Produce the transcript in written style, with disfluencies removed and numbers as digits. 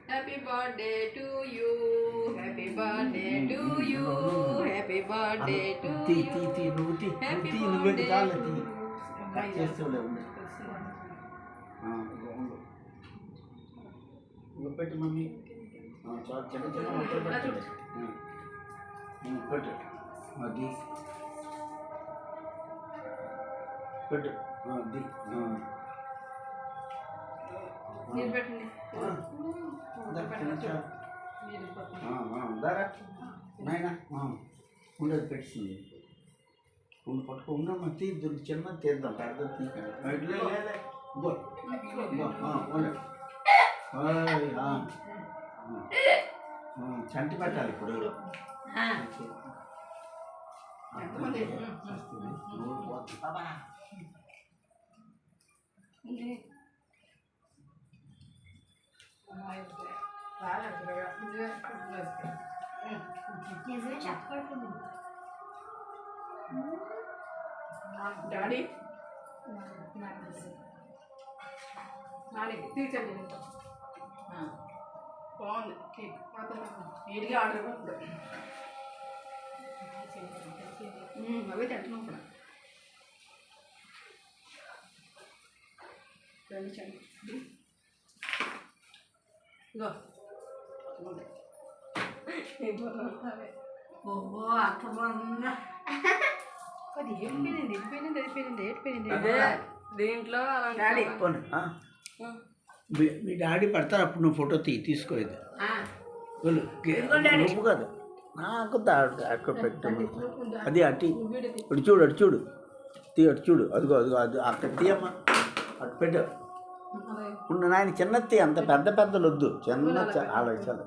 Happy birthday to you. Happy birthday to you. Happy birthday to you. Happy birthday to you. పెట్టు mummy చిన్న చిన్న పెట్టు అది పెట్టు అది నాయన ఉండదు పెట్టింది ఉండి పట్టుకో ఉండమ్మా తీద్దు చిన్న తీద్దాం పెద్ద తీకండి చంటి పెట్టాలి ఇప్పుడు డాడీ తీర్చండి బాగుంది నీట్గా ఆర్డర్ ఇప్పుడు అవే తింటున్నాం కూడా రండి ఇగో ఓహో అక్క బాగుందా అది ఏడిపోయింది దీంట్లో డాడీ మీ డాడీ పడతారు అప్పుడు నువ్వు ఫోటో తీసుకోలేదు నువ్వు కాదు నాకు అక్కడ పెట్టు అది అటు ఇటు చూడు అటు చూడు అటు చూడు అదిగో అది అక్కడ తీయమ్మా అటు పెట్టు ఉన్న నాయన చిన్నది అంత పెద్దలు వద్దు చిన్న అలా చాలు